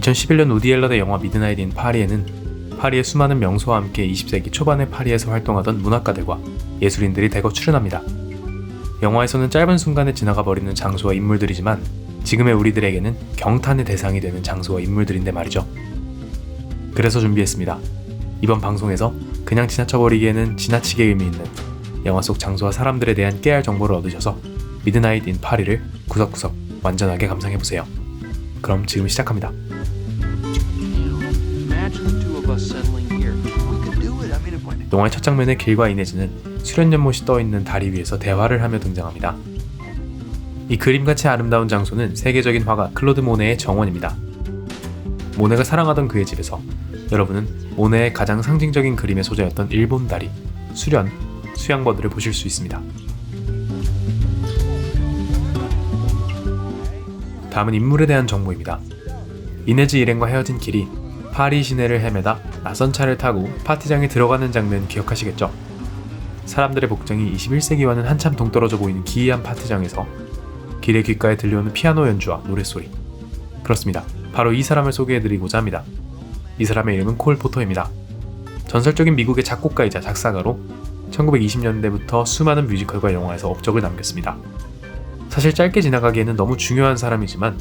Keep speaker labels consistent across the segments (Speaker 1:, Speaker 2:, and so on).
Speaker 1: 2011년 우디 앨런의 영화 미드나잇 인 파리에는 파리의 수많은 명소와 함께 20세기 초반의 파리에서 활동하던 문학가들과 예술인들이 대거 출연합니다. 영화에서는 짧은 순간에 지나가 버리는 장소와 인물들이지만 지금의 우리들에게는 경탄의 대상이 되는 장소와 인물들인데 말이죠. 그래서 준비했습니다. 이번 방송에서 그냥 지나쳐버리기에는 지나치게 의미 있는 영화 속 장소와 사람들에 대한 깨알 정보를 얻으셔서 미드나잇 인 파리를 구석구석 완전하게 감상해보세요. 그럼 지금 시작합니다. 영화의 첫 장면에 길과 이네즈는 수련 연못이 떠있는 다리 위에서 대화를 하며 등장합니다. 이 그림같이 아름다운 장소는 세계적인 화가 클로드 모네의 정원입니다. 모네가 사랑하던 그의 집에서 여러분은 모네의 가장 상징적인 그림의 소재였던 일본 다리, 수련, 수양버들을 보실 수 있습니다. 다음은 인물에 대한 정보입니다. 이네즈 일행과 헤어진 길이 파리 시내를 헤매다 낯선 차를 타고 파티장에 들어가는 장면 기억하시겠죠? 사람들의 복장이 21세기와는 한참 동떨어져 보이는 기이한 파티장에서 길의 귓가에 들려오는 피아노 연주와 노랫소리. 그렇습니다. 바로 이 사람을 소개해드리고자 합니다. 이 사람의 이름은 콜 포터입니다. 전설적인 미국의 작곡가이자 작사가로 1920년대부터 수많은 뮤지컬과 영화에서 업적을 남겼습니다. 사실 짧게 지나가기에는 너무 중요한 사람이지만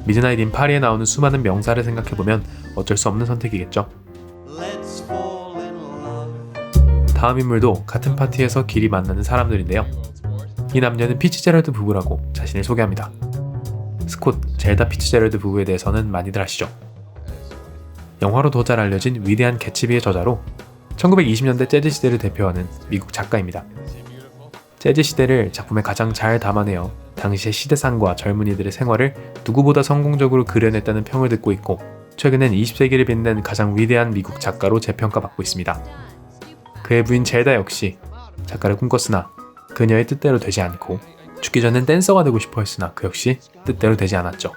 Speaker 1: 미드나잇 인 파리에 나오는 수많은 명사를 생각해보면 어쩔 수 없는 선택이겠죠. 다음 인물도 같은 파티에서 길이 만나는 사람들인데요. 이 남녀는 피츠제럴드 부부라고 자신을 소개합니다. 스콧, 젤다 피츠제럴드 부부에 대해서는 많이들 아시죠? 영화로 더 잘 알려진 위대한 개츠비의 저자로 1920년대 재즈 시대를 대표하는 미국 작가입니다. 재즈 시대를 작품에 가장 잘 담아내어 당시의 시대상과 젊은이들의 생활을 누구보다 성공적으로 그려냈다는 평을 듣고 있고 최근엔 20세기를 빛낸 가장 위대한 미국 작가로 재평가받고 있습니다. 그의 부인 젤다 역시 작가를 꿈꿨으나 그녀의 뜻대로 되지 않고 죽기 전엔 댄서가 되고 싶어 했으나 그 역시 뜻대로 되지 않았죠.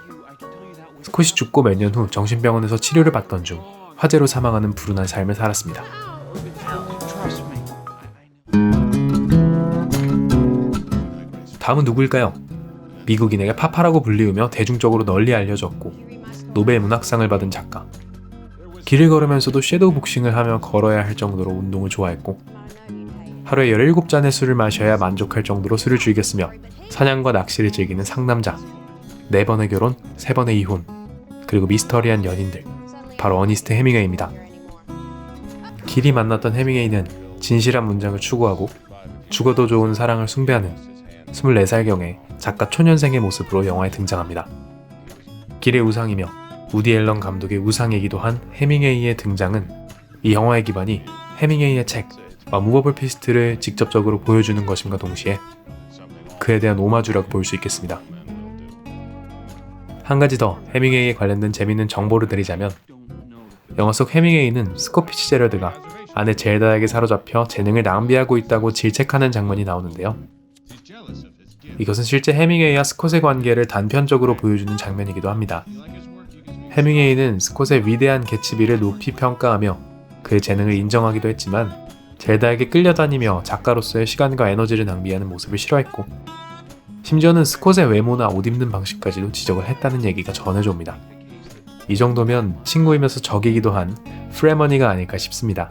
Speaker 1: 스콧이 죽고 몇 년 후 정신병원에서 치료를 받던 중 화재로 사망하는 불운한 삶을 살았습니다. 다음은 누구일까요? 미국인에게 파파라고 불리우며 대중적으로 널리 알려졌고 노벨 문학상을 받은 작가. 길을 걸으면서도 섀도우 복싱을 하며 걸어야 할 정도로 운동을 좋아했고 하루에 17잔의 술을 마셔야 만족할 정도로 술을 즐겼으며 사냥과 낚시를 즐기는 상남자. 4번의 결혼, 3번의 이혼, 그리고 미스터리한 연인들. 바로 어니스트 해밍웨이입니다. 길이 만났던 해밍웨이는 진실한 문장을 추구하고 죽어도 좋은 사랑을 숭배하는 24살경의 작가 초년생의 모습으로 영화에 등장합니다. 길의 우상이며 우디 앨런 감독의 우상이기도 한 해밍웨이의 등장은 이 영화의 기반이 해밍웨이의 책 무버블 피스트를 직접적으로 보여주는 것임과 동시에 그에 대한 오마주라고 볼 수 있겠습니다. 한 가지 더 해밍웨이에 관련된 재밌는 정보를 드리자면 영화 속 해밍웨이는 스콧 피츠제럴드가 아내 젤다에게 사로잡혀 재능을 낭비하고 있다고 질책하는 장면이 나오는데요. 이것은 실제 해밍웨이와 스콧의 관계를 단편적으로 보여주는 장면이기도 합니다. 해밍웨이는 스콧의 위대한 개츠비를 높이 평가하며 그의 재능을 인정하기도 했지만 젤다에게 끌려다니며 작가로서의 시간과 에너지를 낭비하는 모습을 싫어했고 심지어는 스콧의 외모나 옷 입는 방식까지도 지적을 했다는 얘기가 전해져 옵니다. 이 정도면 친구이면서 적이기도 한 프레머니가 아닐까 싶습니다.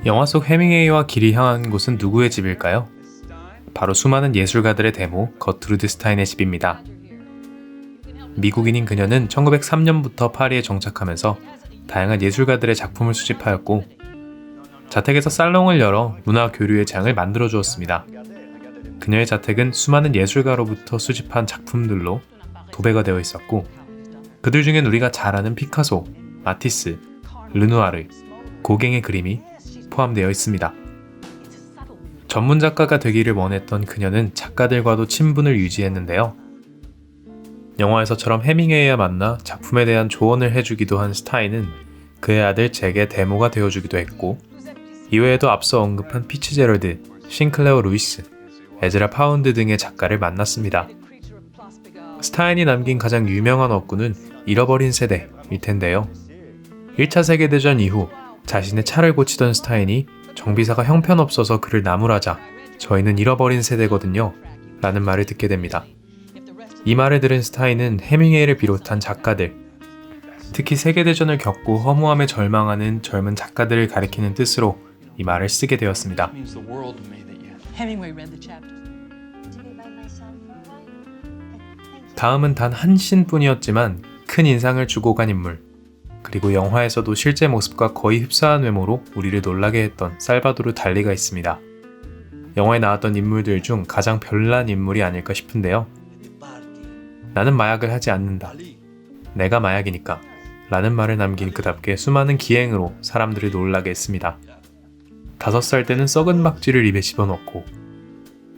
Speaker 1: 영화 속 해밍웨이와 길이 향한 곳은 누구의 집일까요? 바로 수많은 예술가들의 데모 거트루드 스타인의 집입니다. 미국인인 그녀는 1903년부터 파리에 정착하면서 다양한 예술가들의 작품을 수집하였고 자택에서 살롱을 열어 문화 교류의 장을 만들어 주었습니다. 그녀의 자택은 수많은 예술가로부터 수집한 작품들로 도배가 되어 있었고 그들 중엔 우리가 잘 아는 피카소, 마티스, 르누아르, 고갱의 그림이 포함되어 있습니다. 전문 작가가 되기를 원했던 그녀는 작가들과도 친분을 유지했는데요. 영화에서처럼 해밍웨이와 만나 작품에 대한 조언을 해주기도 한 스타인은 그의 아들 잭의 데모가 되어주기도 했고 이외에도 앞서 언급한 피츠제럴드, 싱클레어 루이스, 에즈라 파운드 등의 작가를 만났습니다. 스타인이 남긴 가장 유명한 어구는 잃어버린 세대일 텐데요. 1차 세계대전 이후 자신의 차를 고치던 스타인이 정비사가 형편없어서 그를 나무라자 저희는 잃어버린 세대거든요 라는 말을 듣게 됩니다. 이 말을 들은 스타인은 해밍웨이를 비롯한 작가들, 특히 세계대전을 겪고 허무함에 절망하는 젊은 작가들을 가리키는 뜻으로 이 말을 쓰게 되었습니다. 다음은 단 한 씬뿐이었지만 큰 인상을 주고 간 인물, 그리고 영화에서도 실제 모습과 거의 흡사한 외모로 우리를 놀라게 했던 살바도르 달리가 있습니다. 영화에 나왔던 인물들 중 가장 별난 인물이 아닐까 싶은데요. 나는 마약을 하지 않는다. 내가 마약이니까. 라는 말을 남긴 그답게 수많은 기행으로 사람들을 놀라게 했습니다. 5살 때는 썩은 박쥐를 입에 집어넣고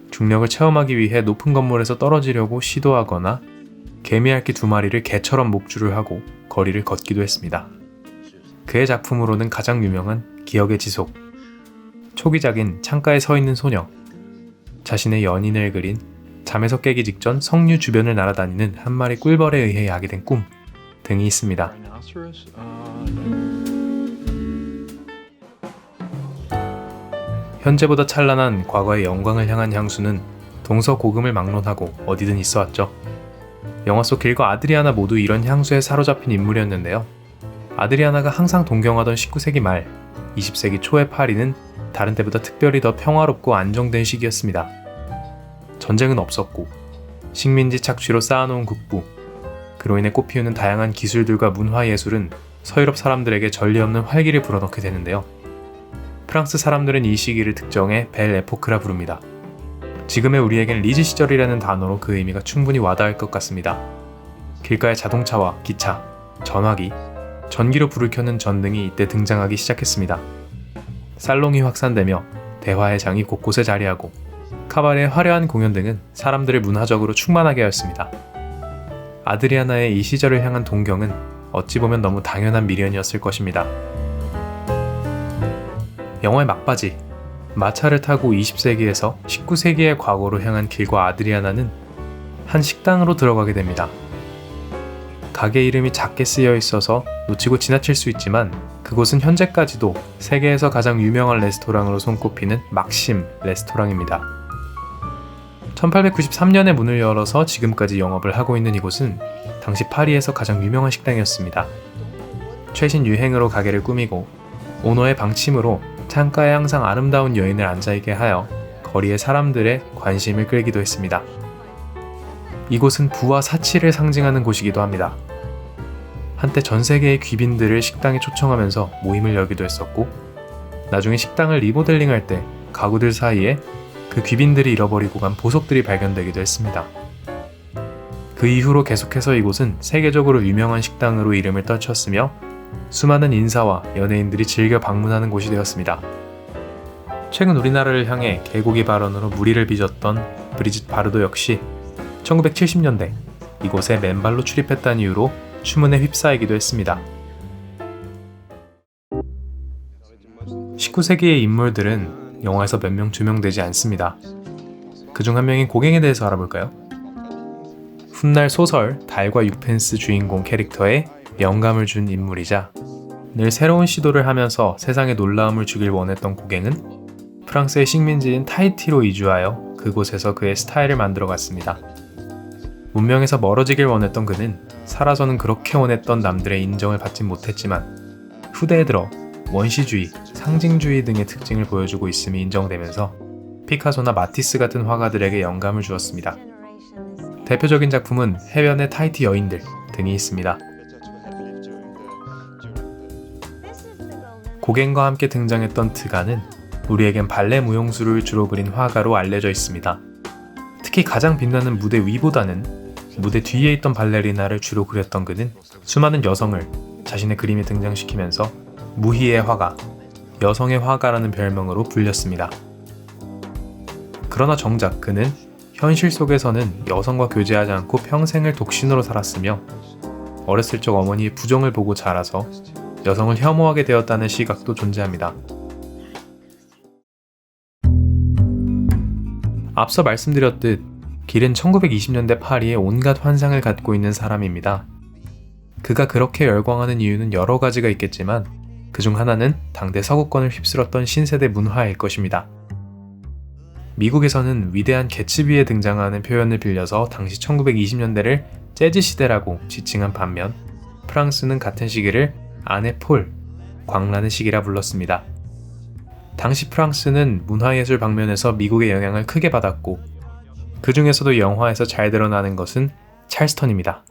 Speaker 1: 중력을 체험하기 위해 높은 건물에서 떨어지려고 시도하거나 개미핥기 2마리를 개처럼 목줄을 하고 거리를 걷기도 했습니다. 그의 작품으로는 가장 유명한 기억의 지속, 초기작인 창가에 서 있는 소녀, 자신의 연인을 그린 잠에서 깨기 직전 석류 주변을 날아다니는 한 마리 꿀벌에 의해 야기된 꿈 등이 있습니다. 현재보다 찬란한 과거의 영광을 향한 향수는 동서고금을 막론하고 어디든 있어왔죠. 영화 속 길과 아드리아나 모두 이런 향수에 사로잡힌 인물이었는데요. 아드리아나가 항상 동경하던 19세기 말, 20세기 초의 파리는 다른 때보다 특별히 더 평화롭고 안정된 시기였습니다. 전쟁은 없었고 식민지 착취로 쌓아놓은 국부, 그로 인해 꽃피우는 다양한 기술들과 문화예술은 서유럽 사람들에게 전례 없는 활기를 불어넣게 되는데요. 프랑스 사람들은 이 시기를 특정해 벨 에포크라 부릅니다. 지금의 우리에겐 리즈 시절이라는 단어로 그 의미가 충분히 와닿을 것 같습니다. 길가의 자동차와 기차, 전화기, 전기로 불을 켜는 전등이 이때 등장하기 시작했습니다. 살롱이 확산되며 대화의 장이 곳곳에 자리하고 카바레의 화려한 공연 등은 사람들을 문화적으로 충만하게 하였습니다. 아드리아나의 이 시절을 향한 동경은 어찌 보면 너무 당연한 미련이었을 것입니다. 영화의 막바지, 마차를 타고 20세기에서 19세기의 과거로 향한 길과 아드리아나는 한 식당으로 들어가게 됩니다. 가게 이름이 작게 쓰여 있어서 놓치고 지나칠 수 있지만 그곳은 현재까지도 세계에서 가장 유명한 레스토랑으로 손꼽히는 막심 레스토랑입니다. 1893년에 문을 열어서 지금까지 영업을 하고 있는 이곳은 당시 파리에서 가장 유명한 식당이었습니다. 최신 유행으로 가게를 꾸미고 오너의 방침으로 창가에 항상 아름다운 여인을 앉아있게 하여 거리의 사람들의 관심을 끌기도 했습니다. 이곳은 부와 사치를 상징하는 곳이기도 합니다. 한때 전 세계의 귀빈들을 식당에 초청하면서 모임을 열기도 했었고, 나중에 식당을 리모델링할 때 가구들 사이에 그 귀빈들이 잃어버리고 간 보석들이 발견되기도 했습니다. 그 이후로 계속해서 이곳은 세계적으로 유명한 식당으로 이름을 떨쳤으며 수많은 인사와 연예인들이 즐겨 방문하는 곳이 되었습니다. 최근 우리나라를 향해 개고기 발언으로 물의를 빚었던 브리짓 바르도 역시 1970년대 이곳에 맨발로 출입했다는 이유로 추문에 휩싸이기도 했습니다. 19세기의 인물들은 영화에서 몇 명 조명되지 않습니다. 그중 한 명인 고갱에 대해서 알아볼까요? 훗날 소설 달과 육펜스 주인공 캐릭터에 영감을 준 인물이자 늘 새로운 시도를 하면서 세상에 놀라움을 주길 원했던 고갱은 프랑스의 식민지인 타히티로 이주하여 그곳에서 그의 스타일을 만들어갔습니다. 문명에서 멀어지길 원했던 그는 살아서는 그렇게 원했던 남들의 인정을 받진 못했지만 후대에 들어 원시주의, 상징주의 등의 특징을 보여주고 있음이 인정되면서 피카소나 마티스 같은 화가들에게 영감을 주었습니다. 대표적인 작품은 해변의 타히티 여인들 등이 있습니다. 고갱과 함께 등장했던 드가는 우리에겐 발레 무용수를 주로 그린 화가로 알려져 있습니다. 특히 가장 빛나는 무대 위보다는 무대 뒤에 있던 발레리나를 주로 그렸던 그는 수많은 여성을 자신의 그림에 등장시키면서 무희의 화가, 여성의 화가라는 별명으로 불렸습니다. 그러나 정작 그는 현실 속에서는 여성과 교제하지 않고 평생을 독신으로 살았으며 어렸을 적 어머니의 부정을 보고 자라서 여성을 혐오하게 되었다는 시각도 존재합니다. 앞서 말씀드렸듯 길은 1920년대 파리의 온갖 환상을 갖고 있는 사람입니다. 그가 그렇게 열광하는 이유는 여러 가지가 있겠지만 그 그중 하나는 당대 서구권을 휩쓸었던 신세대 문화일 것입니다. 미국에서는 위대한 개츠비에 등장하는 표현을 빌려서 당시 1920년대를 재즈 시대라고 지칭한 반면 프랑스는 같은 시기를 아네 폴, 광란의 시기라 불렀습니다. 당시 프랑스는 문화예술 방면에서 미국의 영향을 크게 받았고 그 중에서도 영화에서 잘 드러나는 것은 찰스턴입니다.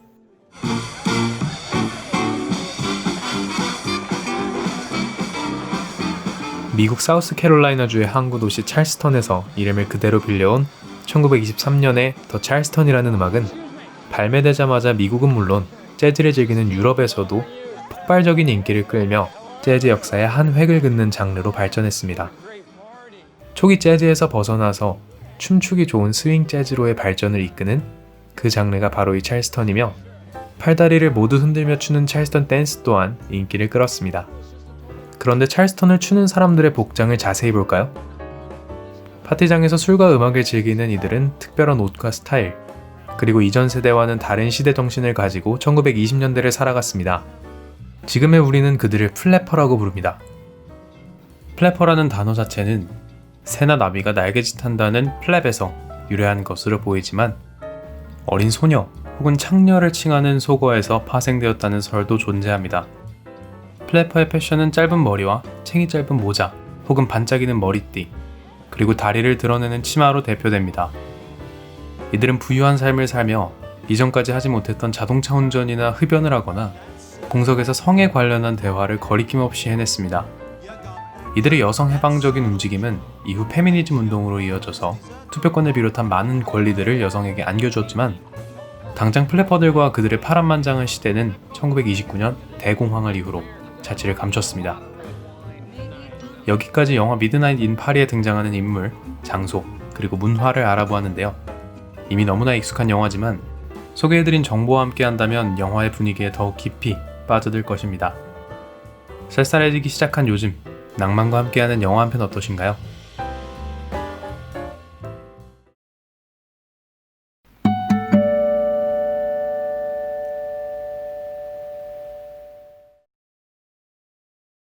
Speaker 1: 미국 사우스캐롤라이나주의 항구 도시 찰스턴에서 이름을 그대로 빌려온 1923년의 더 찰스턴이라는 음악은 발매되자마자 미국은 물론 재즈를 즐기는 유럽에서도 폭발적인 인기를 끌며 재즈 역사의 한 획을 긋는 장르로 발전했습니다. 초기 재즈에서 벗어나서 춤추기 좋은 스윙 재즈로의 발전을 이끄는 그 장르가 바로 이 찰스턴이며 팔다리를 모두 흔들며 추는 찰스턴 댄스 또한 인기를 끌었습니다. 그런데 찰스턴을 추는 사람들의 복장을 자세히 볼까요? 파티장에서 술과 음악을 즐기는 이들은 특별한 옷과 스타일, 그리고 이전 세대와는 다른 시대 정신을 가지고 1920년대를 살아갔습니다. 지금의 우리는 그들을 플래퍼라고 부릅니다. 플래퍼라는 단어 자체는 새나 나비가 날개짓한다는 플랩에서 유래한 것으로 보이지만 어린 소녀 혹은 창녀를 칭하는 속어에서 파생되었다는 설도 존재합니다. 플래퍼의 패션은 짧은 머리와 챙이 짧은 모자 혹은 반짝이는 머리띠, 그리고 다리를 드러내는 치마로 대표됩니다. 이들은 부유한 삶을 살며 이전까지 하지 못했던 자동차 운전이나 흡연을 하거나 공석에서 성에 관련한 대화를 거리낌 없이 해냈습니다. 이들의 여성 해방적인 움직임은 이후 페미니즘 운동으로 이어져서 투표권을 비롯한 많은 권리들을 여성에게 안겨주었지만 당장 플래퍼들과 그들의 파란만장한 시대는 1929년 대공황을 이후로 자취를 감췄습니다. 여기까지 영화 미드나잇 인 파리에 등장하는 인물, 장소, 그리고 문화를 알아보았는데요. 이미 너무나 익숙한 영화지만 소개해드린 정보와 함께 한다면 영화의 분위기에 더욱 깊이 빠져들 것입니다. 쌀쌀해지기 시작한 요즘, 낭만과 함께하는 영화 한 편 어떠신가요?